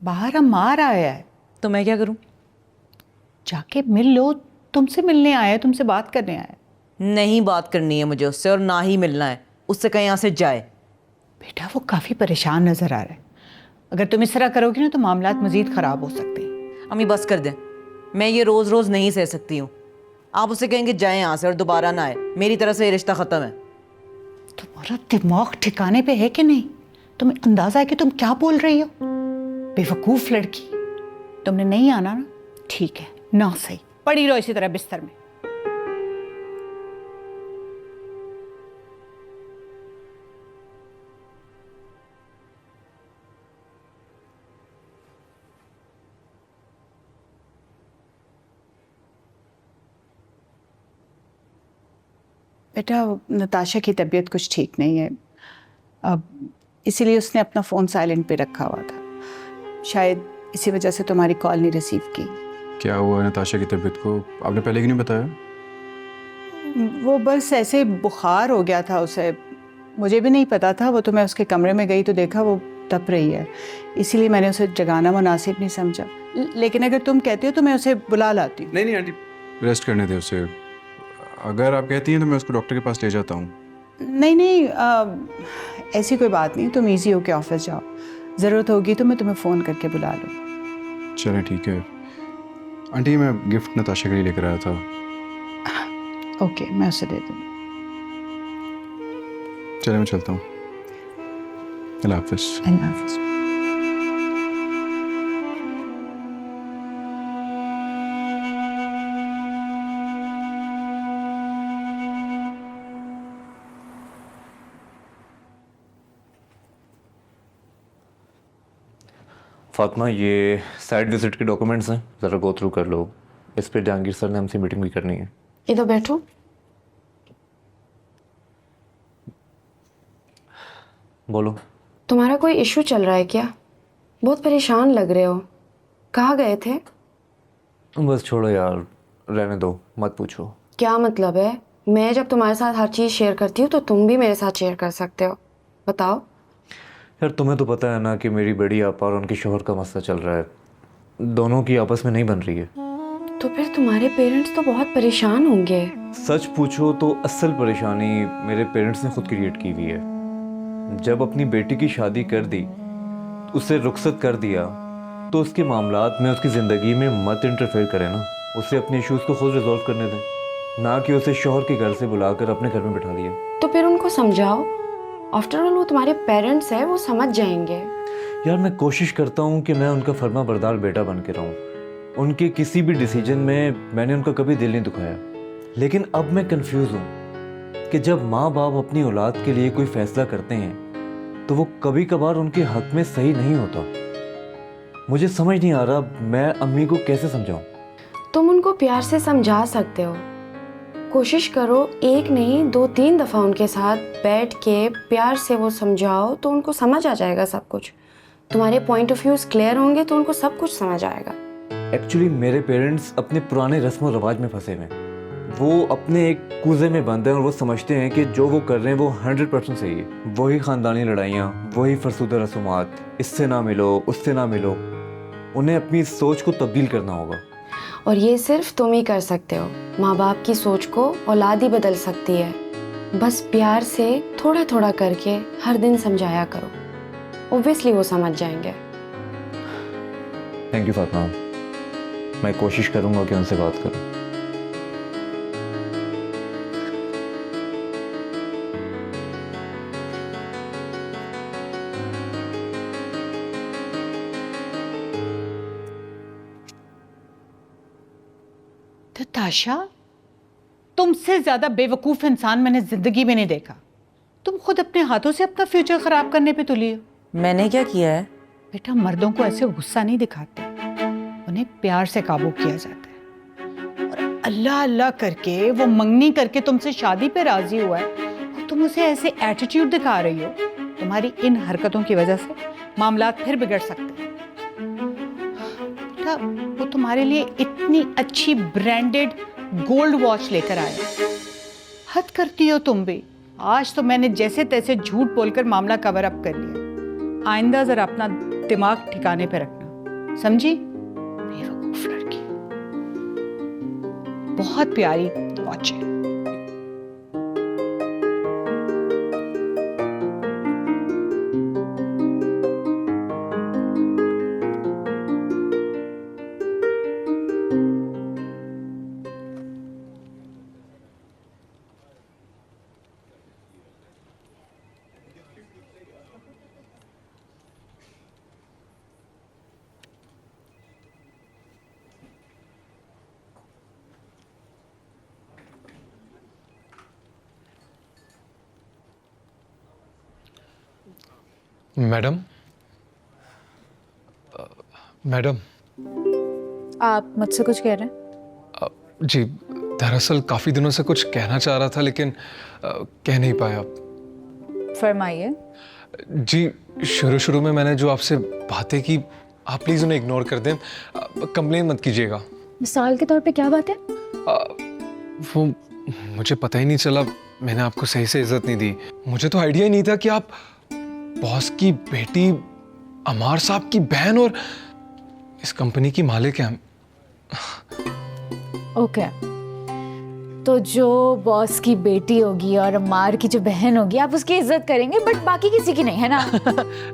बाहर अम्मार आया है। तो मैं क्या करूं? जाके मिल लो। तुमसे मिलने आया है, तुमसे बात करने आया है। नहीं बात करनी है मुझे उससे, और ना ही मिलना है उससे। कहीं यहाँ से जाए। बेटा वो काफ़ी परेशान नज़र आ रहा है। अगर तुम इस तरह करोगी ना तो मामलात मज़ीद ख़राब हो सकते हैं। अम्मी बस कर दें, मैं ये रोज़ रोज़ नहीं सह सकती हूँ। आप उसे कहेंगे जाए यहाँ से और दोबारा ना आए। मेरी तरफ से ये रिश्ता ख़त्म है। तुम्हारा दिमाग ठिकाने पे है कि नहीं? तुम्हें अंदाज़ा है कि तुम क्या बोल रही हो? बेवकूफ़ लड़की। तुमने नहीं आना ना, ठीक है ना, सही पड़ी रहो इसी तरह बिस्तर में। बेटा नताशा की तबीयत कुछ ठीक नहीं है, अब इसीलिए उसने अपना फ़ोन साइलेंट पे रखा हुआ था। शायद इसी वजह से तुम्हारी कॉल नहीं रिसीव की। क्या हुआ नताशा की तबीयत को? आपने पहले क्यों नहीं बताया? वो बस ऐसे बुखार हो गया था उसे, मुझे भी नहीं पता था। वो तो मैं उसके कमरे में गई तो देखा वो तप रही है, इसीलिए मैंने उसे जगाना मुनासिब नहीं समझा। लेकिन अगर तुम कहते हो तो मैं उसे बुला लाती हूँ। नहीं आंटी, रेस्ट करने दे उसे। अगर आप कहती हैं तो मैं उसको डॉक्टर के पास ले जाता हूँ। नहीं, ऐसी कोई बात नहीं, तुम इजी होके ऑफिस जाओ। ज़रूरत होगी तो मैं तुम्हें फ़ोन करके बुला लूँ। चलें ठीक है आंटी, मैं गिफ्ट नताशा के लिए लेकर आया था। ओके, मैं उसे दे दूँगी। चले मैं चलता हूँ। अल्लाह हाफिज़। अल्लाह हाफिज़। फातिमा, ये साइट विजिट के डॉक्यूमेंट्स हैं, ज़रा गो थ्रू कर लो। इस पे जहांगीर सर ने हमसे मीटिंग भी करनी है। इधर बैठो। बोलो। तुम्हारा कोई इशू चल रहा है क्या? बहुत परेशान लग रहे हो। कहाँ गए थे? बस छोड़ो यार, रहने दो, मत पूछो। क्या मतलब है? मैं जब तुम्हारे साथ हर चीज़ शेयर करती हूँ तो तुम भी मेरे साथ शेयर कर सकते हो। बताओ। यार तुम्हें तो पता है ना कि मेरी बड़ी आपा और उनके शोहर का मसला चल रहा है। दोनों की आपस में नहीं बन रही है। तो फिर तुम्हारे पेरेंट्स तो बहुत परेशान होंगे। सच पूछो तो असल परेशानी मेरे पेरेंट्स ने खुद क्रिएट की हुई है। जब अपनी बेटी की शादी कर दी, उसे रुखसत कर दिया, तो उसके मामलात में उसकी ज़िंदगी में मत इंटरफेयर करें ना। उसे अपने इश्यूज़ को खुद रिजॉल्व करने दें, ना कि उसे शोहर के घर से बुलाकर अपने घर में बिठा लिया। तो फिर उनको समझाओ। आफ्टर ऑल वो तुम्हारे पेरेंट्स हैं, वो समझ जाएंगे। यार मैं कोशिश करता हूँ कि मैं उनका फर्मा बरदार बेटा बन के रहूँ। उनके किसी भी डिसीजन में मैंने उनका कभी दिल नहीं दुखाया। लेकिन अब मैं कंफ्यूज हूँ कि जब माँ बाप अपनी औलाद के लिए कोई फैसला करते हैं तो वो कभी कभार उनके हक में सही नहीं होता। मुझे समझ नहीं आ रहा मैं अम्मी को कैसे समझाऊं। तुम उनको प्यार से समझा सकते हो। कोशिश करो, एक नहीं 2-3 दफ़ा उनके साथ बैठ के प्यार से वो समझाओ तो उनको समझ आ जाएगा सब कुछ। तुम्हारे पॉइंट ऑफ व्यूज क्लियर होंगे तो उनको सब कुछ समझ आएगा। एक्चुअली मेरे पेरेंट्स अपने पुराने रस्म और रिवाज में फंसे हुए हैं। वो अपने एक कूजे में बंद हैं और वो समझते हैं कि जो वो कर रहे हैं वो 100% सही है। वही ख़ानदानी लड़ाइयाँ, वही फरसूदा रसूमात, इससे ना मिलो उससे ना मिलो। उन्हें अपनी सोच को तब्दील करना होगा। और ये सिर्फ तुम ही कर सकते हो। माँ बाप की सोच को औलाद ही बदल सकती है। बस प्यार से थोड़ा थोड़ा करके हर दिन समझाया करो। ऑब्वियसली वो समझ जाएंगे। थैंक यू फातिमा, मैं कोशिश करूँगा कि उनसे बात करूँ। नताशा, तुमसे ज्यादा बेवकूफ इंसान मैंने जिंदगी में नहीं देखा। तुम खुद अपने हाथों से अपना फ्यूचर खराब करने पे तुली हो। मैंने क्या किया है? बेटा मर्दों को ऐसे गुस्सा नहीं दिखाते, उन्हें प्यार से काबू किया जाता है। और अल्लाह अल्लाह करके वो मंगनी करके तुमसे शादी पे राजी हुआ है और तुम उसे ऐसे एटीट्यूड दिखा रही हो। तुम्हारी इन हरकतों की वजह से मामलात फिर बिगड़ सकते हैं। बेटा वो तुम्हारे लिए इतनी अच्छी ब्रांडेड गोल्ड वॉच लेकर आया, हद करती हो तुम भी। आज तो मैंने जैसे तैसे झूठ बोलकर मामला कवर अप कर लिया। आइंदा जरा अपना दिमाग ठिकाने पे रखना। समझी? बेवकूफ लड़की, बहुत प्यारी वॉच है। मैडम, मैडम, आप मुझसे कुछ कह रहे हैं? जी दरअसल काफ़ी दिनों से कुछ कहना चाह रहा था लेकिन कह नहीं पाया। फरमाइए। जी शुरू शुरू में मैंने जो आपसे बातें की, आप प्लीज़ उन्हें इग्नोर कर दें, कंप्लेन मत कीजिएगा। मिसाल के तौर पे क्या बात है? वो मुझे पता ही नहीं चला, मैंने आपको सही से इज्जत नहीं दी। मुझे तो आइडिया ही नहीं था कि आप बॉस की बेटी, अमार साहब की बहन और इस कंपनी की मालिक हैं। ओके, तो जो बॉस की बेटी होगी और अम्मार की जो बहन होगी आप उसकी इज्जत करेंगे, बट बाकी किसी की नहीं, है ना?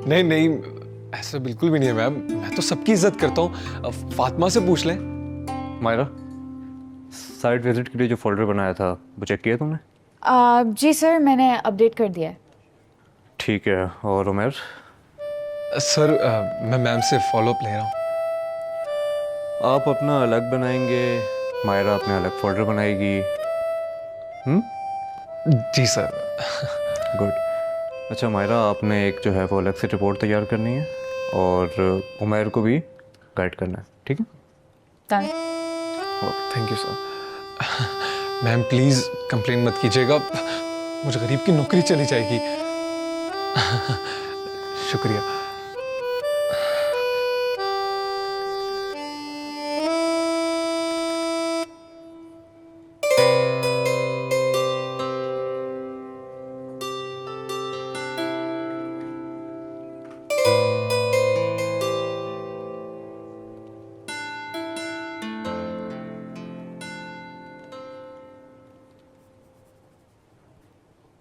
नहीं नहीं, ऐसा बिल्कुल भी नहीं है मैम, मैं तो सबकी इज्जत करता हूँ। फातिमा से पूछ लें। मायरा, साइट विजिट के लिए जो फोल्डर बनाया था वो चेक किया तुमने? जी सर, मैंने अपडेट कर दिया है। ठीक है। और उमर? सर मैं मैम से फॉलोअप ले रहा हूँ। आप अपना अलग बनाएंगे, मायरा अपने अलग फोल्डर बनाएगी। जी सर। गुड। अच्छा मायरा, आपने एक जो है वो अलग से रिपोर्ट तैयार करनी है और उमर को भी गाइड करना है, ठीक है? Thank you sir. Ma'am please complain मत कीजिएगा, मुझे गरीब की नौकरी चली जाएगी। शुक्रिया।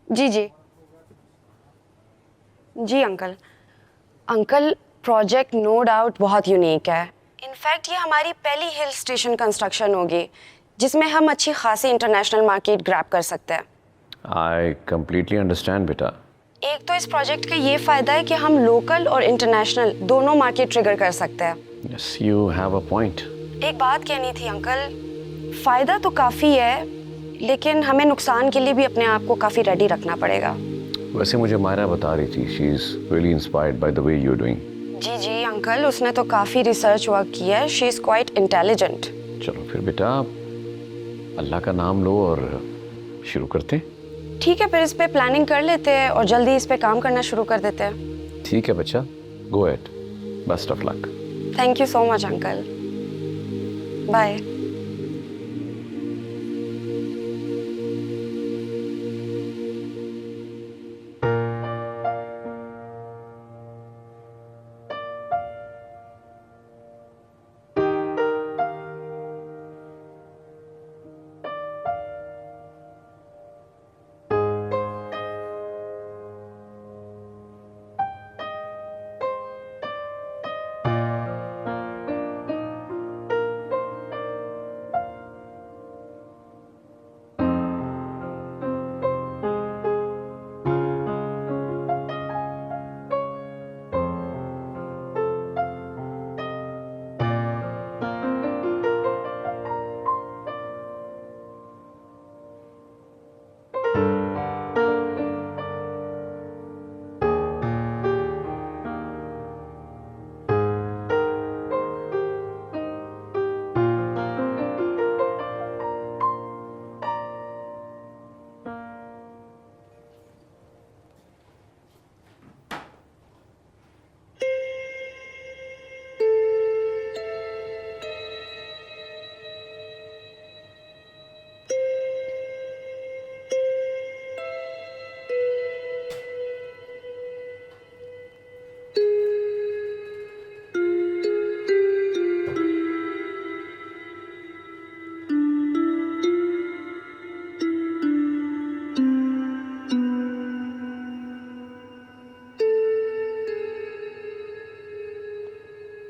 जी जी जी uncle. Uncle, project no doubt बहुत यूनिक है। इनफैक्ट ये हमारी पहली हिल स्टेशन कंस्ट्रक्शन होगी जिसमें हम अच्छी खासी इंटरनेशनल मार्केट ग्रैब कर सकते हैं। I completely understand, बेटा। एक तो इस प्रोजेक्ट का ये फ़ायदा है कि हम लोकल और इंटरनेशनल दोनों मार्केट ट्रिगर कर सकते हैं। Yes, you have a point. एक बात कहनी थी अंकल, फ़ायदा तो काफ़ी है लेकिन हमें नुकसान के लिए भी अपने आप को काफ़ी रेडी रखना पड़ेगा। वैसे मुझे मायरा बता रही थी, she is really inspired by the way you're doing. जी जी अंकल, उसने तो काफ़ी रिसर्च वर्क किया है। She is quite intelligent. चलो फिर बेटा, अल्लाह का नाम लो और शुरू करते हैं। ठीक है, फिर इस पे प्लानिंग कर लेते हैं और जल्दी इस पे काम करना शुरू कर देते हैं। ठीक है बच्चा, go ahead. Best of luck. Thank you so much uncle. Bye.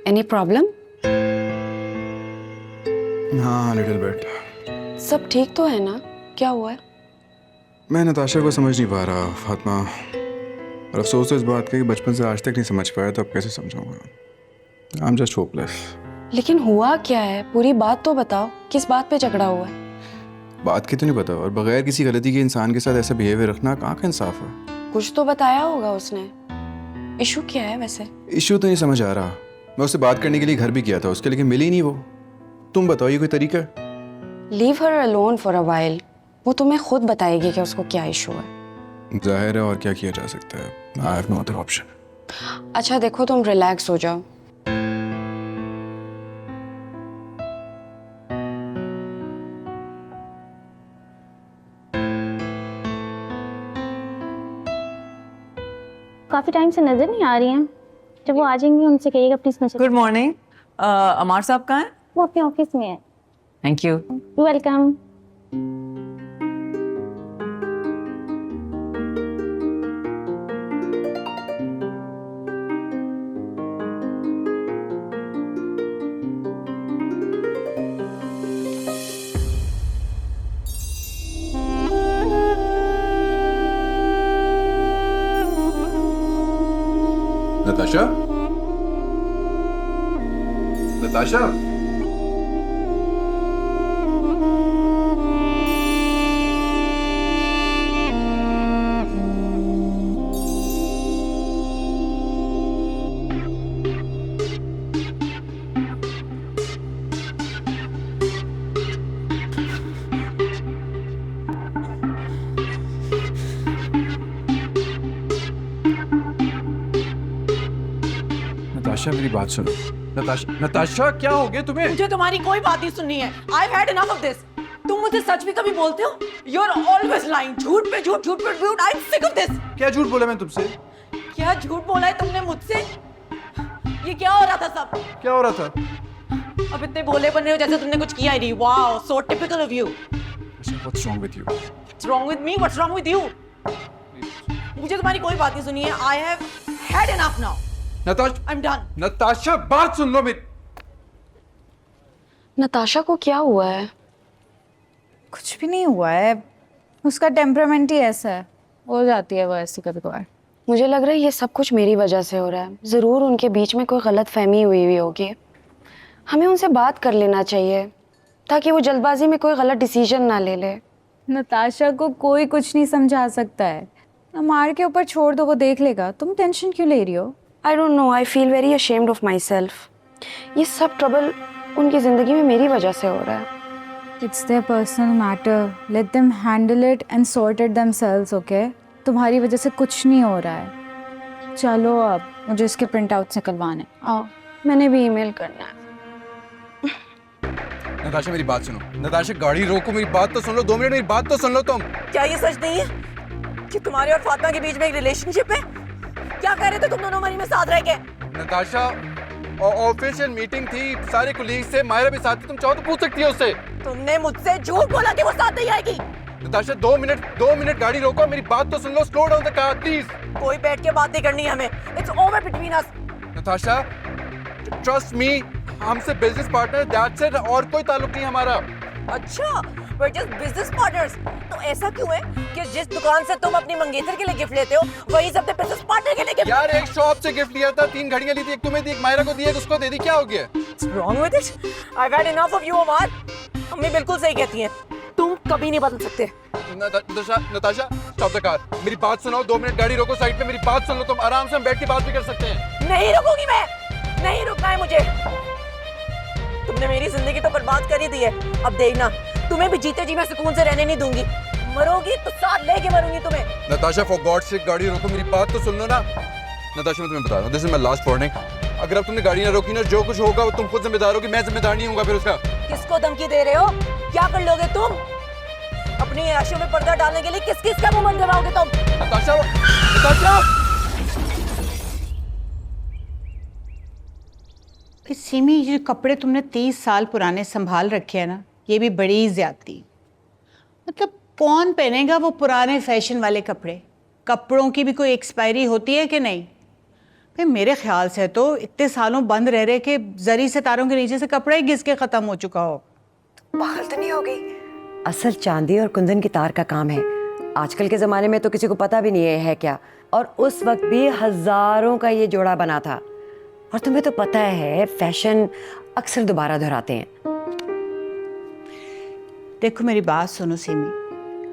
Any problem? हाँ लिटिल बिट। सब ठीक तो है ना? क्या हुआ है? मैं नताशा को समझ नहीं पा रहा फातिमा, और अफसोस तो इस बात का कि बचपन से आज तक नहीं समझ पाया, तो अब कैसे समझाऊंगा। I am just hopeless. लेकिन हुआ क्या है? पूरी बात तो बताओ, किस बात पे झगड़ा हुआ है? बात की तो नहीं पता, और बगैर किसी गलती के इंसान के साथ ऐसा बिहेवियर रखना कहाँ का इंसाफ है। कुछ तो बताया होगा उसने। इशू क्या है वैसे? इश्यू तो नहीं समझ आ रहा। मैं उससे बात करने के लिए घर भी किया था उसके, लेकिन मिली नहीं वो। तुम बताओ ये कोई तरीका है? Leave her alone for a while. वो तुम्हें खुद बताएगी कि उसको क्या इशू है। जाहिर है, और क्या किया जा सकता है। I have no other option. अच्छा देखो, तुम रिलैक्स हो जाओ। काफी टाइम से नजर नहीं आ रही हैं। जब वो आ जाएंगी उनसे कहिएगा प्लीज नजर। Good morning. अमार साहब कहाँ हैं? वो अपने ऑफिस में है। Thank you. Welcome. Natasha, Natasha, Natasha मेरी बात सुनो। नताशा, नताशा क्या हो गया तुम्हें? मुझे तुम्हारी कोई बात नहीं सुननी है। I've had enough of this. तुम मुझे सच भी कभी बोलते हो? You're always lying. झूठ पे झूठ, झूठ पे झूठ। I'm sick of this. क्या झूठ बोला मैं तुमसे? क्या झूठ बोला है तुमने मुझसे? ये क्या हो रहा था सब? क्या हो रहा था? अब इतने भोले बन रहे हो जैसे तुमने कुछ किया ही नहीं। Wow, so typical of you. What's wrong with you? What's wrong with me? What's wrong with you? मुझे तुम्हारी कोई बात नहीं सुनी है। I have had enough now. Natasha, I'm done. Natasha बात सुन लो मेरी। नताशा को क्या हुआ है? कुछ भी नहीं हुआ है, उसका टेम्परामेंट ही ऐसा है, हो जाती है वो ऐसी कभी कभार। मुझे लग रहा है ये सब कुछ मेरी वजह से हो रहा है। ज़रूर उनके बीच में कोई गलत फहमी हुई होगी। हमें उनसे बात कर लेना चाहिए ताकि वो जल्दबाजी में कोई गलत डिसीजन ना ले ले। नताशा को कोई कुछ नहीं समझा सकता है। अमार के ऊपर छोड़ दो, वो देख लेगा। तुम टेंशन क्यों ले रही हो? I don't know, I feel very ashamed of my self. ये सब ट्रबल उनकी ज़िंदगी में मेरी वजह से हो रहा है। It's their personal matter, let them handle it and sort it themselves, okay? तुम्हारी वजह से कुछ नहीं हो रहा है। चलो अब मुझे इसके प्रिंट आउट्स निकलवाने। आओ, मैंने भी ईमेल करना है। नताशा मेरी बात सुनो। नताशा गाड़ी रोको, मेरी बात तो सुन लो। 2 मिनट मेरी बात तो सुन लो तुम। क्या ये सच नहीं है कि तुम्हारे और फातिमा के बीच में एक रिलेशनशिप है? क्या कह रहे थे तुम दोनों मरी में साथ रह के? नताशा ऑफिशियल मीटिंग थी सारे कुलीग से, मायरा भी साथ थी। तुम चाहो तो पूछ सकती हो उससे। तुमने मुझसे झूठ बोला कि वो साथ नहीं आएगी। नताशा 2 मिनट गाड़ी रोको, मेरी बात तो सुन लो। Slow down the car please. कोई बैठ के बात नहीं करनी है हमें। It's over between us. Natasha trust me, हमसे बिजनेस पार्टनर, दैट्स इट, और कोई ताल्लुक नहीं हमारा। अच्छा, we're just business partners। तो ऐसा क्यों है कि जिस दुकान से तुम अपनी मंगेतर के लिए गिफ्ट लेते हो वही सब अपने बिजनेस पार्टनर के लिए गिफ्ट? यार एक शॉप से गिफ्ट लिया था, 3 घड़ियां ली थी, एक तुम्हें दी, एक मायरा को दी, एक उसको दे दी। क्या हो गया? What's wrong with it? I've had enough of you, अमार। अम्मी बिल्कुल सही कहती हैं, तुम कभी नहीं बदल सकते। नताशा स्टॉप द कार, मेरी बात सुनो। 2 मिनट गाड़ी रोको साइड पे, मेरी बात सुन लो तुम। आराम से हम बैठ के बात भी कर सकते हैं। नहीं रुकूंगी मैं, नहीं रुकना है मुझे। तुमने मेरी जिंदगी तो बर्बाद कर ही दी है। अब देखना, तुम्हें भी जीते जी मैं सुकून से रहने नहीं दूंगी। मरोगी तो साथ लेके मरूंगी तुम्हें। नताशा फॉर गॉड से गाड़ी रोको, मेरी बात तो सुन लो ना। नताशा मैं तुम्हें बता रहा हूँ, this is my last warning. अगर अब तुमने गाड़ी ना रोकी ना, जो कुछ होगा वो तुम खुद जिम्मेदार होगी, मैं जिम्मेदार नहीं हूँ फिर उसका। किसको धमकी दे रहे हो? क्या कर लोगे तुम? अपनी ऐशों में पर्दा डालने के लिए किस किस का मुंह बंद करवाओगे तुम? नताशा, नताशा सिमी, ये कपड़े तुमने 30 साल पुराने संभाल रखे हैं ना, ये भी बड़ी ज्यादती। मतलब कौन पहनेगा वो पुराने फैशन वाले कपड़े? कपड़ों की भी कोई एक्सपायरी होती है कि नहीं? भाई मेरे ख्याल से तो इतने सालों बंद रह रहे कि जरी सितारों के नीचे से कपड़ा ही घिस के खत्म हो चुका हो। पागल तो नहीं हो गई? असल चांदी और कुंदन की तार का काम है। आजकल के ज़माने में तो किसी को पता भी नहीं है क्या। और उस वक्त भी हज़ारों का ये जोड़ा बना था। और तुम्हें तो पता है फैशन अक्सर दोबारा दोहराते हैं। देखो मेरी बात सुनो सिमी,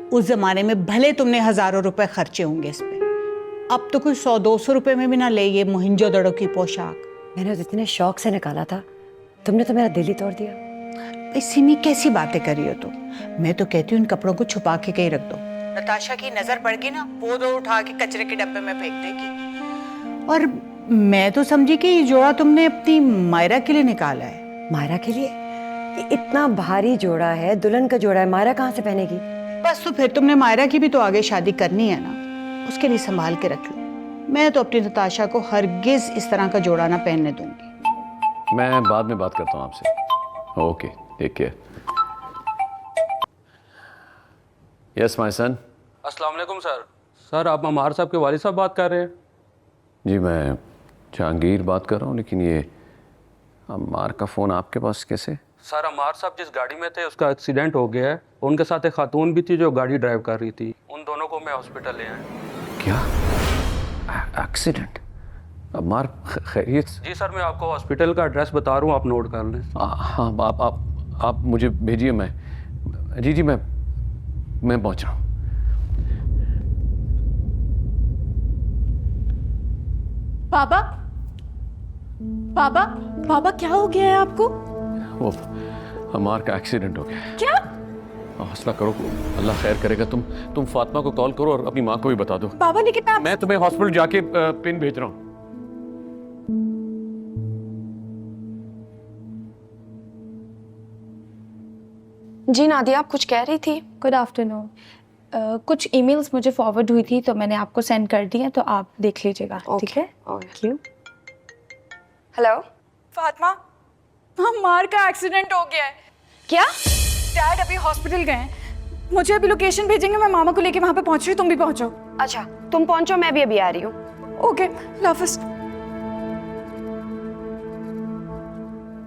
उस जमाने में भले तुमने हजारों रुपए खर्चे होंगे इस पे, अब तो कोई 100-200 रुपए में भी ना ले ये मोहिंजोदड़ो की पोशाक। मैंने तो इतने शौक से निकाला था, तुमने तो मेरा दिल ही तोड़ दिया। भाई सिमी कैसी बातें कर रही हो तुम? मैं तो कहती हूँ इन कपड़ों को छुपा के कहीं रख दो। नताशा की नजर पड़ गई ना, वो दो उठा के कचरे के डब्बे में फेंक देगी। और मैं तो समझी कि ये जोड़ा तुमने अपनी मायरा के लिए निकाला है। मायरा के लिए? ये इतना भारी जोड़ा है, दुल्हन का जोड़ा है, मायरा कहाँ से पहनेगी? बस तो फिर तुमने मायरा की भी तो आगे शादी करनी है ना, उसके लिए संभाल के रख लो। मैं तो अपनी नताशा को हरगिज इस तरह का जोड़ा ना पहनने दूंगी। मैं बाद में बात करता हूँ आपसे। Okay, take care. Yes my son. अस्सलाम वालेकुम सर। सर आप अमार साहब के वालिद साहब बात कर रहे हैं? जी मैं जहांगीर बात कर रहा हूँ, लेकिन ये अम्मार का फ़ोन आपके पास कैसे? सर अमार साहब जिस गाड़ी में थे उसका एक्सीडेंट हो गया है। उनके साथ एक खातून भी थी जो गाड़ी ड्राइव कर रही थी। उन दोनों को मैं हॉस्पिटल ले आया। क्या एक्सीडेंट? अम्मार खैरियत? जी सर, मैं आपको हॉस्पिटल का एड्रेस बता रहा हूँ, आप नोट कर लें। हाँ, आप मुझे भेजिए। मैं जी मैं पहुँच रहा हूँ। बाबा बाबा बाबा क्या हो गया है आपको? वो अम्मार का एक्सीडेंट हो गया है। क्या? हौसला करो, अल्लाह खैर करेगा। तुम फातिमा को कॉल करो और अपनी माँ को भी बता दो। बाबा लेकिन मैं तुम्हें हॉस्पिटल जाके पिन भेज रहा हूँ। जी नादिया, आप कुछ कह रही थी? Good afternoon. कुछ ईमेल्स मुझे फॉरवर्ड हुई थी तो मैंने आपको सेंड कर दी है, तो आप देख लीजिएगा। ठीक है? Thank you. Hello Fatima, Ammar का एक्सीडेंट हो गया है। क्या? डैड अभी हॉस्पिटल गए हैं। मुझे अभी लोकेशन भेजेंगे, मैं मामा को लेके वहां पे पहुंच रही हूँ, तुम भी पहुंचो। अच्छा तुम पहुंचो, मैं भी अभी आ रही हूँ। ओके लाफिज।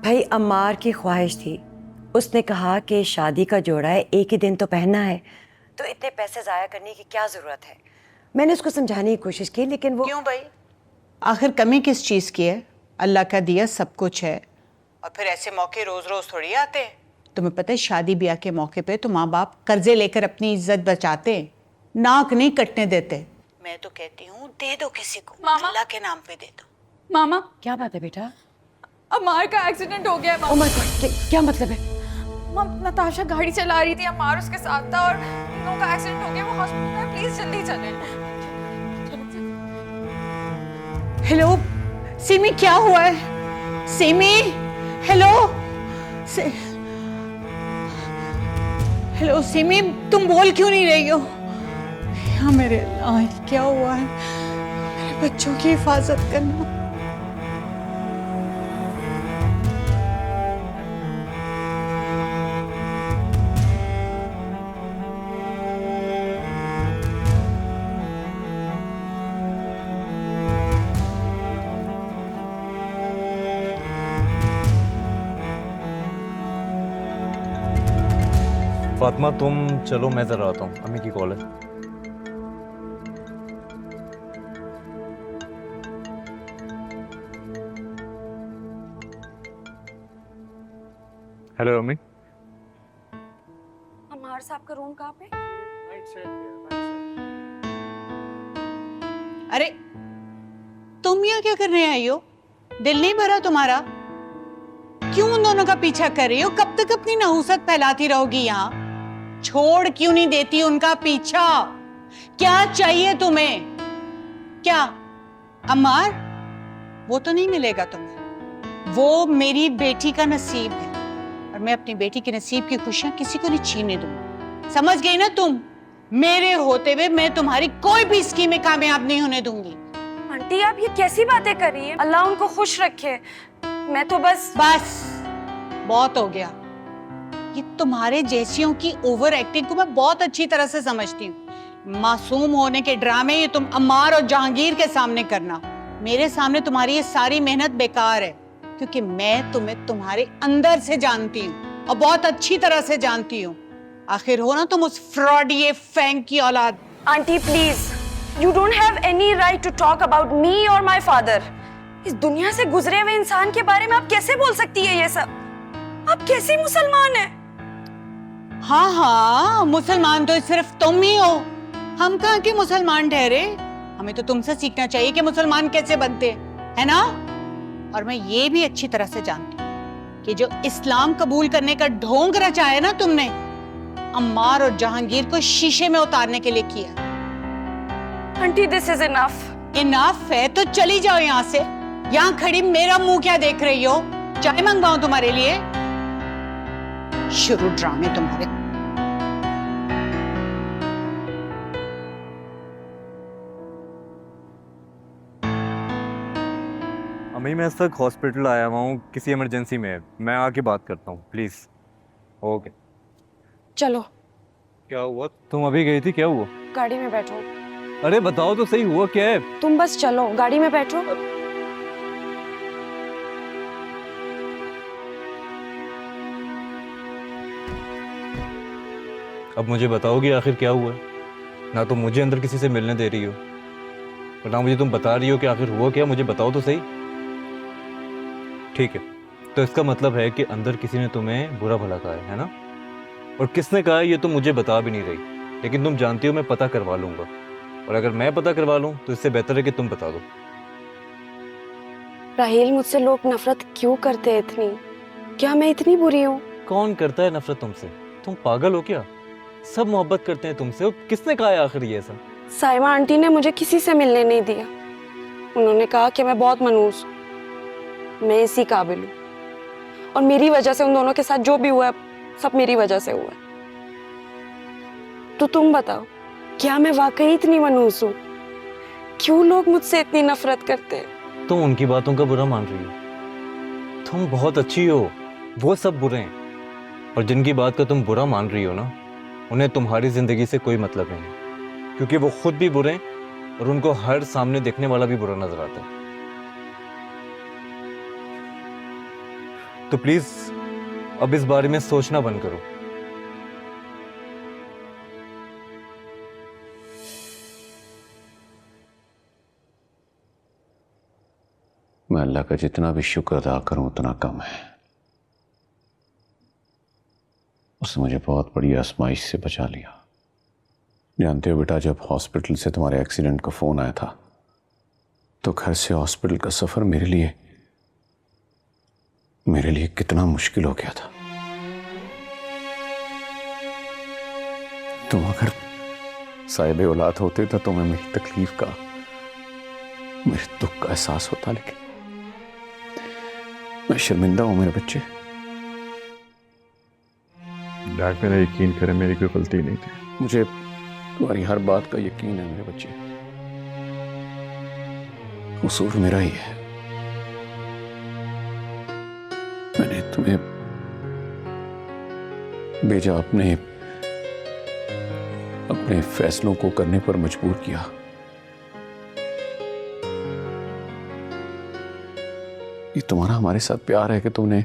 भाई अम्मार की ख्वाहिश थी, उसने कहा कि शादी का जोड़ा है, एक ही दिन तो पहनना है, तो इतने पैसे जाया करने की क्या जरूरत है। मैंने उसको समझाने की कोशिश की, लेकिन वो क्यों भाई, आखिर कमी किस चीज की है? अल्लाह का दिया सब कुछ है, और फिर ऐसे मौके रोज रोज थोड़ी आते हैं। तुम्हें पता है शादी ब्याह के मौके पे तो माँ बाप कर्जे लेकर अपनी इज्जत बचाते हैं, नाक नहीं कटने देते। मैं तो कहती हूँ दे दो किसी को, मामा। अल्लाह के नाम पे दे दो। मामा, क्या बात है बेटा? अम्मार का एक्सीडेंट हो गया है। ओह माय गॉड, क्या मतलब है? नताशा गाड़ी चला रही थी, अम्मार उसके साथ था और इन लोगों का एक्सीडेंट हो गया। वो हॉस्पिटल में, प्लीज जल्दी चलें। हेलो सिमी, क्या हुआ है? सिमी, हेलो हेलो सिमी, तुम बोल क्यों नहीं रही हो? या मेरे अल्लाह, क्या हुआ है? मेरे बच्चों की हिफाजत करना। फातिमा तुम चलो, मैं जरा आता हूँ, अम्मी की कॉल है। हेलो अम्मी। अमार साहब का रूम कहाँ पे? अरे तुम यहाँ क्या करने आई हो? दिल नहीं भरा तुम्हारा? क्यों उन दोनों का पीछा कर रही हो? कब तक अपनी नहुसत फैलाती रहोगी यहाँ? छोड़ क्यों नहीं देती उनका पीछा? क्या चाहिए तुम्हें? क्या अम्मार? वो तो नहीं मिलेगा तुम्हें, वो मेरी बेटी का नसीब है, और मैं अपनी बेटी के नसीब की खुशियां किसी को नहीं छीनने दूंगी। समझ गई ना तुम? मेरे होते हुए मैं तुम्हारी कोई भी स्कीम में कामयाब नहीं होने दूंगी। आंटी आप ये कैसी बातें कर रही हैं? अल्लाह उनको खुश रखे। मैं तो बस बहुत हो गया। ये तुम्हारे जैसियों की ओवर एक्टिंग को मैं बहुत अच्छी तरह से समझती हूँ। मासूम होने के ड्रामे ये तुम अम्मार और जहांगीर के सामने करना, मेरे सामने तुम्हारी ये सारी मेहनत बेकार है, क्योंकि मैं तुम्हें तुम्हारे अंदर से जानती हूँ और बहुत अच्छी तरह से जानती हूँ। आखिर हो ना तुम उस फ्रॉड ये फैंग की औलाद। Auntie please, you don't have any right to talk about me और माय फादर। इस दुनिया से गुजरे हुए इंसान के बारे में आप कैसे बोल सकती है ये सब? आप कैसी मुसलमान हैं? हाँ हाँ, मुसलमान तो सिर्फ तुम ही हो, हम कहाँ के मुसलमान ठहरे। हमें तो तुमसे सीखना चाहिए कि मुसलमान कैसे बनते हैं, है ना? और मैं ये भी अच्छी तरह से जानती हूँ कि जो इस्लाम कबूल करने का ढोंग रचा है ना तुमने, अम्मार और जहांगीर को शीशे में उतारने के लिए किया। Aunty this is enough. Enough है तो चली जाओ यहाँ से। यहाँ खड़ी मेरा मुंह क्या देख रही हो? चाय मंगवाऊं तुम्हारे लिए? शुरू ड्रामे तुम्हारे। अम्मी मैं इस तक हॉस्पिटल आया हुआ हूँ, किसी इमरजेंसी में, मैं आके बात करता हूँ प्लीज। ओके। चलो क्या हुआ? तुम अभी गई थी, क्या हुआ? गाड़ी में बैठो। अरे बताओ तो सही, हुआ क्या है? तुम बस चलो, गाड़ी में बैठो। अब मुझे बताओगी आखिर क्या हुआ? ना तो मुझे अंदर किसी से मिलने दे रही हो और ना मुझे तुम बता रही हो कि आखिर हुआ क्या। मुझे बताओ तो सही। ठीक है, तो इसका मतलब है कि अंदर किसी ने तुम्हें बुरा भला कहा है ना? और किसने कहा है ये तो मुझे बता भी नहीं रही, लेकिन तुम जानती हो मैं पता करवा लूंगा, और अगर मैं पता करवा लूं तो इससे बेहतर है कि तुम बता दो। राहील, मुझसे लोग नफरत क्यों करते हैं इतनी? क्या मैं इतनी बुरी हूँ? कौन करता है नफरत तुमसे? तुम पागल हो क्या? सब मोहब्बत करते हैं तुमसे। और किसने कहा है आखिर ये ऐसा? साइमा आंटी ने मुझे किसी से मिलने नहीं दिया। उन्होंने कहा कि मैं बहुत मनहूस हूँ, मैं इसी काबिल हूँ, और मेरी वजह से उन दोनों के साथ जो भी हुआ है सब मेरी वजह से हुआ है। तो तुम बताओ, क्या मैं वाकई इतनी मनहूस हूँ? क्यों लोग मुझसे इतनी नफरत करते हैं? तुम उनकी बातों का बुरा मान रही हो। तुम बहुत अच्छी हो, वो सब बुरे हैं। और जिनकी बात का तुम बुरा मान रही हो ना, उन्हें तुम्हारी जिंदगी से कोई मतलब नहीं है, क्योंकि वो खुद भी बुरे हैं और उनको हर सामने देखने वाला भी बुरा नजर आता है। तो प्लीज अब इस बारे में सोचना बंद करो। मैं अल्लाह का जितना भी शुक्र अदा करूं उतना कम है। उसने मुझे बहुत बड़ी आजमाइश से बचा लिया। जानते हो बेटा, जब हॉस्पिटल से तुम्हारे एक्सीडेंट का फोन आया था तो घर से हॉस्पिटल का सफर मेरे लिए कितना मुश्किल हो गया था। तुम अगर साहिब औलाद होते तो तुम्हें मेरी तकलीफ का, मेरे दुख का एहसास होता, लेकिन मैं शर्मिंदा हूं मेरे बच्चे। डैड, मेरा यकीन करें, मेरी कोई गलती नहीं थी। मुझे तुम्हारी हर बात का यकीन है मेरे बच्चे, कसूर मेरा ही है। मैंने तुम्हें भेजा अपने फैसलों को करने पर मजबूर किया। ये तुम्हारा हमारे साथ प्यार है कि तुमने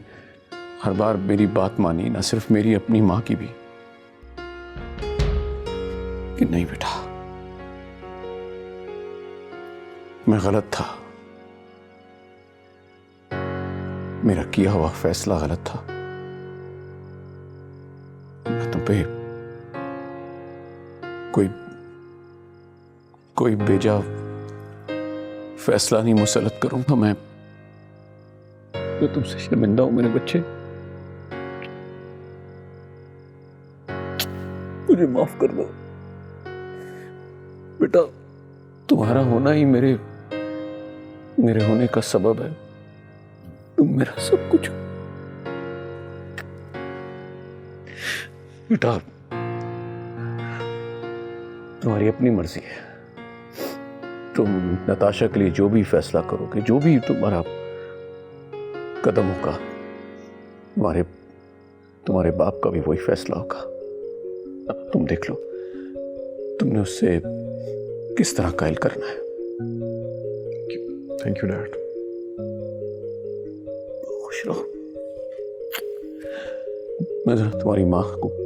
हर बार मेरी बात मानी, ना सिर्फ मेरी, अपनी मां की भी। कि नहीं बेटा, मैं गलत था, मेरा किया हुआ फैसला गलत था। मैं तुम पे कोई बेजा फैसला नहीं मुसलत करूंगा। मैं तो तुमसे शर्मिंदा हूं मेरे बच्चे, मुझे माफ कर दो बेटा। तुम्हारा होना ही मेरे होने का सबब है। तुम मेरा सब कुछ हो बेटा। तुम्हारी अपनी मर्जी है। तुम नताशा के लिए जो भी फैसला करोगे, जो भी तुम्हारा कदम होगा, तुम्हारे बाप का भी वही फैसला होगा। अब तुम देख लो, तुमने उससे किस तरह कायल करना है। Thank you dad. खुश रहो। मैं जरा तुम्हारी माँ को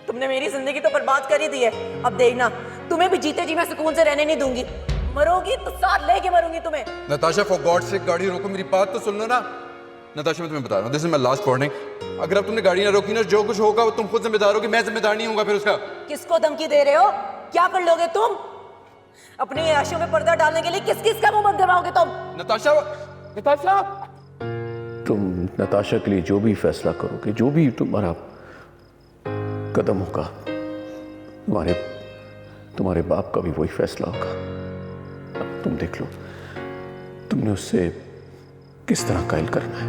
तुमने मेरी जिंदगी तो बर्बाद कर ही दी है। अब देखना, तुम्हें भी जीते जी मैं सुकून से रहने नहीं दूंगी। मरोगी तो साथ लेके मरूंगी तुम्हें। नताशा, फॉर गॉड से गाड़ी रोको, मेरी बात तो सुन लो ना। नताशा, मैं तुम्हें बता रहा हूँ, this is my last warning. अगर अब तुमने गाड़ी ना रोकी ना, जो कुछ होगा वो तुम खुद जिम्मेदार हो, कि मैं जिम्मेदार नहीं हूँ फिर उसका। किसको धमकी दे रहे हो? क्या कर लोगे तुम? अपनी ऐशों में पर्दा डालने के लिए किस किस का मुंह बंद करवाओगे तुम? नताशा, नताशा, तुम नताशा के लिए जो भी फैसला करोगे, जो भी तुम्हारा कदम होगा, तुम्हारे बाप का भी वही फैसला होगा। अब तुम देख लो तुमने उससे किस तरह कायल करना है।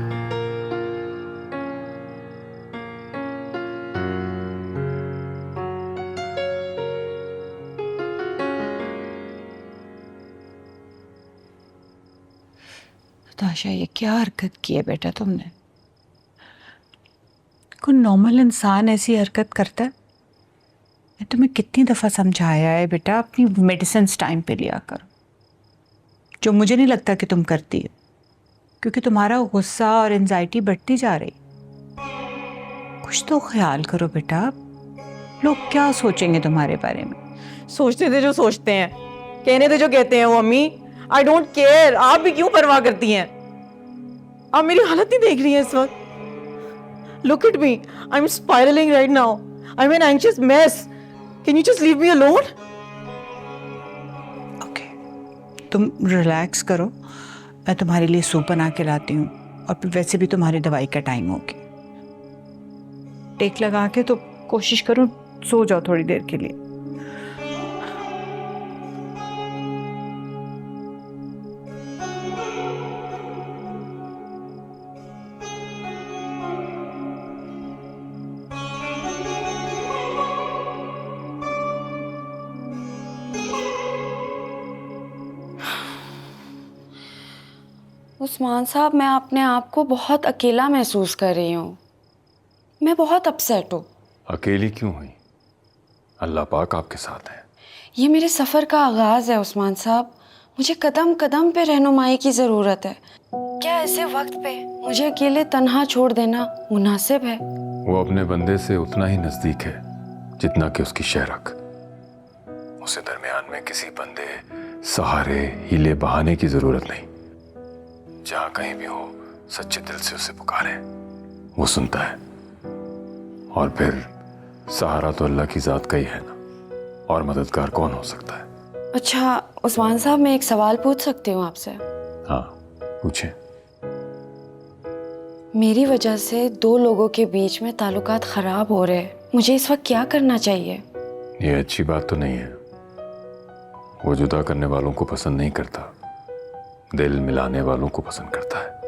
नताशा, ये क्या हरकत की है बेटा तुमने? कोई नॉर्मल इंसान ऐसी हरकत करता है? मैं तुम्हें कितनी दफ़ा समझाया है बेटा, अपनी मेडिसिन टाइम पे लिया करो, जो मुझे नहीं लगता कि तुम करती हो, क्योंकि तुम्हारा गुस्सा और एंजाइटी बढ़ती जा रही। कुछ तो ख्याल करो बेटा, लोग क्या सोचेंगे तुम्हारे बारे में? सोचते थे जो सोचते हैं, कहने थे जो कहते हैं वो अम्मी। I don't care. आप भी क्यों परवाह करती हैं? आप मेरी हालत नहीं देख रही हैं इस वक्त? Look at me. I'm spiraling right now. I'm an anxious mess. Can you just leave me alone? Okay, तुम रिलैक्स करो, मैं तुम्हारे लिए सूप बना के लाती हूँ, और फिर वैसे भी तुम्हारी दवाई का टाइम हो गया। टेक लगा के तो कोशिश करो सो जाओ थोड़ी देर के लिए। उस्मान साहब, मैं अपने आप को बहुत अकेला महसूस कर रही हूँ। मैं बहुत अपसेट हूँ। अकेली क्यों हुई? अल्लाह पाक आपके साथ है। ये मेरे सफ़र का आगाज़ है उस्मान साहब। मुझे कदम कदम पे रहनुमाई की ज़रूरत है। क्या ऐसे वक्त पे मुझे अकेले तन्हा छोड़ देना मुनासिब है? वो अपने बंदे से उतना ही नज़दीक है जितना कि उसकी शहरक। उसे दरमियान में किसी बंदे, सहारे, हीले बहाने की ज़रूरत नहीं। जहाँ कहीं भी हो, सच्चे दिल से उसे पुकारे, वो सुनता है। और फिर सहारा तो अल्लाह की ज़ात का ही है ना, और मददगार कौन हो सकता है? अच्छा उस्मान साहब, मैं एक सवाल पूछ सकती हूँ आपसे? हाँ, पूछे। मेरी वजह से दो लोगों के बीच में ताल्लुकात ख़राब हो रहे हैं। मुझे इस वक्त क्या करना चाहिए? ये अच्छी बात तो नहीं है। वो जुदा करने वालों को पसंद नहीं करता, दिल मिलाने वालों को पसंद करता है।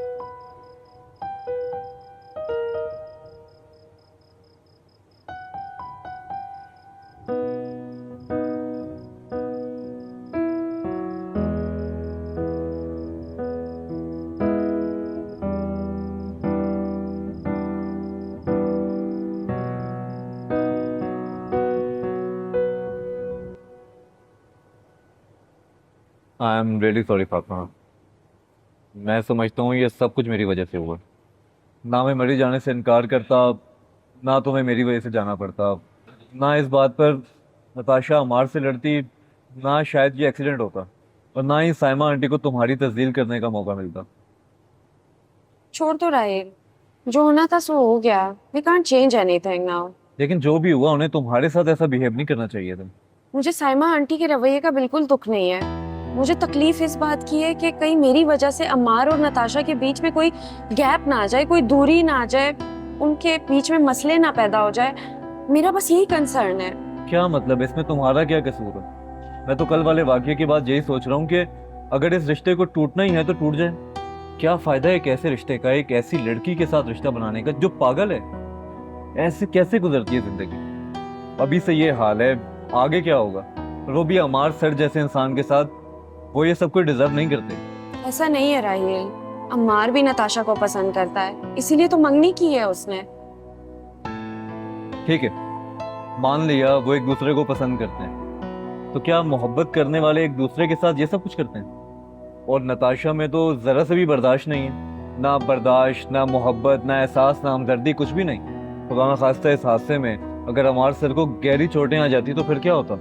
I am really sorry Fatima. मैं समझता हूँ ये सब कुछ मेरी वजह से हुआ। ना मैं मरी जाने से इनकार करता, ना तुम्हें मेरी वजह से जाना पड़ता, ना इस बात पर नताशा अमार से लड़ती, ना शायद ये एक्सीडेंट होता, और ना ही साइमा आंटी को तुम्हारी तस्दील करने का मौका मिलता। छोड़ तो रहे, जो होना था सो हो गया। We can't change anything now. लेकिन जो भी हुआ, उन्हें तुम्हारे साथ ऐसा बिहेव नहीं करना चाहिए था। मुझे साइमा आंटी के रवैये का बिल्कुल दुख नहीं है। मुझे तकलीफ इस बात की है कि कहीं मेरी वजह से अम्मार और नताशा के बीच में कोई गैप ना आ जाए, कोई दूरी ना आ जाए, उनके बीच में मसले ना पैदा हो जाए। मेरा बस यही कंसर्न है। क्या मतलब, इसमें तुम्हारा क्या कसूर है? मैं तो कल वाले वाकये के बाद यही सोच रहा हूँ कि अगर इस रिश्ते को टूटना ही है तो टूट जाए। क्या फायदा है एक ऐसे रिश्ते का, एक ऐसी लड़की के साथ रिश्ता बनाने का जो पागल है? ऐसे कैसे गुजरती है जिंदगी? अभी से ये हाल है, आगे क्या होगा? और वो भी अमार सर जैसे इंसान के साथ। वो ये सब कोई डिजर्व नहीं करते। ऐसा नहीं है राहिल, अम्मार भी नताशा को पसंद करता है, इसीलिए तो मंगनी की है उसने। ठीक है, मान लिया वो एक दूसरे को पसंद करते हैं, तो क्या मोहब्बत करने वाले एक दूसरे के साथ ये सब कुछ करते हैं? और नताशा में तो जरा से भी बर्दाश्त नहीं है, ना बर्दाश्त, ना मोहब्बत, ना एहसास, ना हमदर्दी, कुछ भी नहीं। खुदा ना खास्ता इस हादसे में अगर हमारे सर को गहरी चोटें आ जाती तो फिर क्या होता?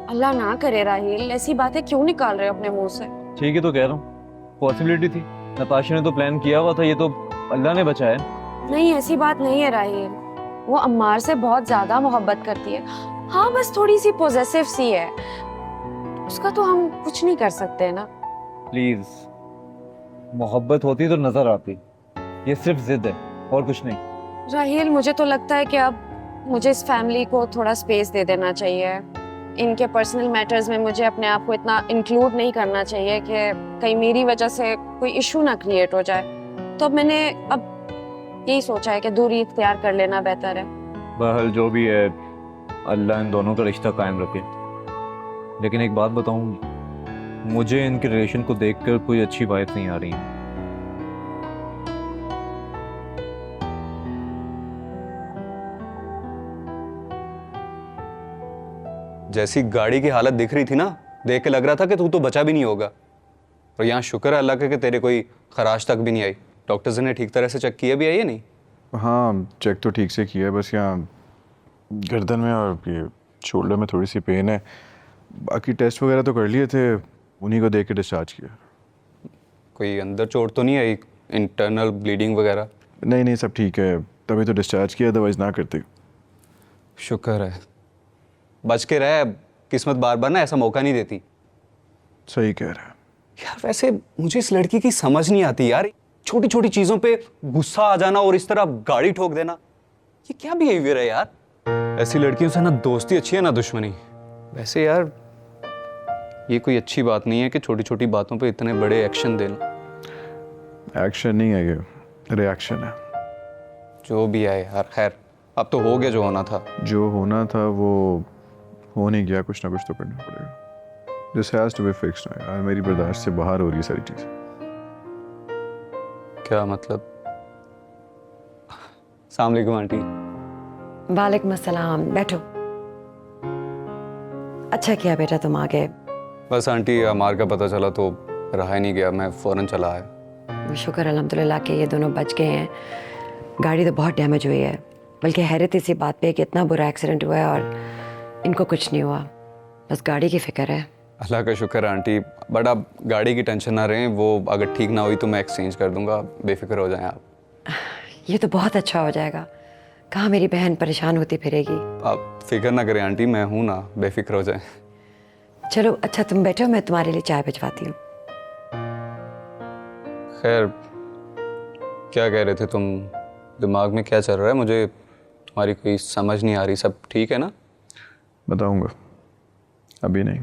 अल्लाह ना करे राहिल, ऐसी बातें क्यों निकाल रहे हो अपने मुंह से? ठीक है तो कह रहा हूँ, पॉसिबिलिटी थी, नताशा ने तो प्लान किया हुआ था, ये तो अल्लाह ने बचाया। नहीं, ऐसी बात नहीं है राहिल, वो अम्मार से बहुत ज्यादा मोहब्बत करती है। हाँ, बस थोड़ी सी पॉजेसिव सी है, उसका तो हम कुछ नहीं कर सकते ना। प्लीज, मोहब्बत होती तो नजर आती, ये सिर्फ जिद है और कुछ नहीं। राहिल, मुझे तो लगता है कि अब मुझे इस फैमिली को थोड़ा स्पेस दे देना चाहिए। इनके पर्सनल मैटर्स में मुझे अपने आप को इतना इंक्लूड नहीं करना चाहिए कि कहीं मेरी वजह से कोई इशू ना क्रिएट हो जाए। तो अब मैंने यही सोचा है कि दूरी इख्तियार कर लेना बेहतर है। बहरहाल जो भी है, अल्लाह इन दोनों का रिश्ता कायम रखे। लेकिन एक बात बताऊं, मुझे इनके रिलेशन को देखकर कोई अच्छी वाइब नहीं आ रही है। जैसी गाड़ी की हालत दिख रही थी ना, देख के लग रहा था कि तू तो बचा भी नहीं होगा। और यहाँ शुक्र है अल्लाह का कि तेरे कोई खराश तक भी नहीं आई। डॉक्टर्स ने ठीक तरह से चेक किया भी है या नहीं? हाँ, चेक तो ठीक से किया है, बस यहाँ गर्दन में और ये शोल्डर में थोड़ी सी पेन है। बाकी टेस्ट वगैरह तो कर लिए थे, उन्हीं को देख के डिस्चार्ज किया। कोई अंदर चोट तो नहीं आई, इंटरनल ब्लीडिंग वगैरह? नहीं नहीं, सब ठीक है, तभी तो डिस्चार्ज किया, अदरवाइज ना करते। शुक्र है, बच के रहे। किस्मत बार बार ना ऐसा मौका नहीं देती। सही कह रहा है यार। वैसे मुझे इस लड़की की समझ नहीं आती यार, छोटी छोटी चीजों पे गुस्सा आ जाना और इस तरह गाड़ी ठोक देना, ये क्या बिहेवियर है यार? ऐसी लड़कियों से ना दोस्ती अच्छी है ना दुश्मनी। वैसे यार ये कोई अच्छी बात नहीं है कि छोटी छोटी बातों पे इतने बड़े एक्शन देना। एक्शन नहीं है, ये रिएक्शन है। जो भी है यार, खैर अब तो हो गया जो होना था। जो होना था वो हो नहीं गया, कुछ ना कुछ तो करना पड़ेगा। This has to be fixed ना यार, मेरी बर्दाश्त से बाहर हो रही है सारी चीज़। क्या मतलब? अस्सलाम वालेकुम आंटी। वालेकुम अस्सलाम, बैठो। अच्छा किया बेटा तुम आ गए। बस आंटी, अमार का पता चला तो रहा ही नहीं गया, मैं फ़ौरन चला आया। शुक्र अल्हम्दुलिल्लाह कि ये दोनों बच गए हैं। गाड़ी तो बहुत डैमेज हुई है, बल्कि हैरत इसी बात पे कि इतना बुरा एक्सीडेंट हुआ है और इनको कुछ नहीं हुआ, बस गाड़ी की फिक्र है। अल्लाह का शुक्र है आंटी, बट आप गाड़ी की टेंशन ना रहें, वो अगर ठीक ना हुई तो मैं एक्सचेंज कर दूंगा, बेफिक्र हो जाएं आप। ये तो बहुत अच्छा हो जाएगा, कहाँ मेरी बहन परेशान होती फिरेगी। आप फिक्र ना करें आंटी, मैं हूँ ना, बेफिक्र हो जाएं। चलो अच्छा तुम बैठो, मैं तुम्हारे लिए चाय भिजवाती हूँ। खैर, क्या कह रहे थे तुम? दिमाग में क्या चल रहा है? मुझे तुम्हारी कोई समझ नहीं आ रही। सब ठीक है ना? बताऊंगा, अभी नहीं।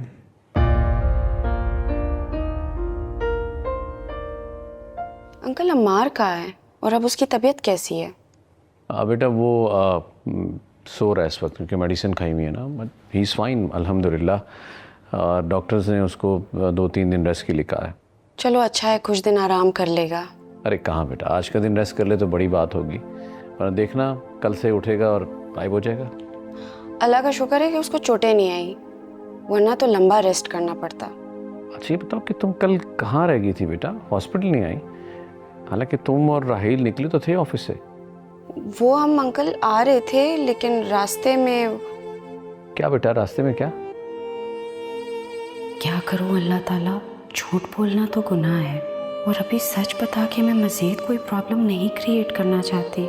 अंकल, अम्मार कहाँ है और अब उसकी तबीयत कैसी है? बेटा वो सो रहा है इस वक्त, क्योंकि मेडिसिन खाई हुई है ना, बट ही इज़ फाइन अल्हम्दुलिल्लाह। डॉक्टर्स ने उसको 2-3 दिन रेस्ट के लिए कहा है। चलो अच्छा है, कुछ दिन आराम कर लेगा। अरे कहाँ बेटा, आज का दिन रेस्ट कर ले तो बड़ी बात होगी, पर देखना कल से उठेगा और गायब हो जाएगा। अल्लाह का शुक्र है कि उसको चोटें नहीं आई, वरना तो लंबा रेस्ट करना पड़ता। अच्छा ये बताओ कि तुम कल कहाँ रह गई थी बेटा? हॉस्पिटल नहीं आई? हालांकि तुम और राहील निकले तो थे ऑफिस से। वो हम अंकल आ रहे थे, लेकिन रास्ते में। क्या बेटा, रास्ते में क्या? क्या करूं अल्लाह ताला, झूठ बोलना तो गुनाह है, और अभी सच बता के मैं मज़ीद कोई प्रॉब्लम नहीं क्रिएट करना चाहती।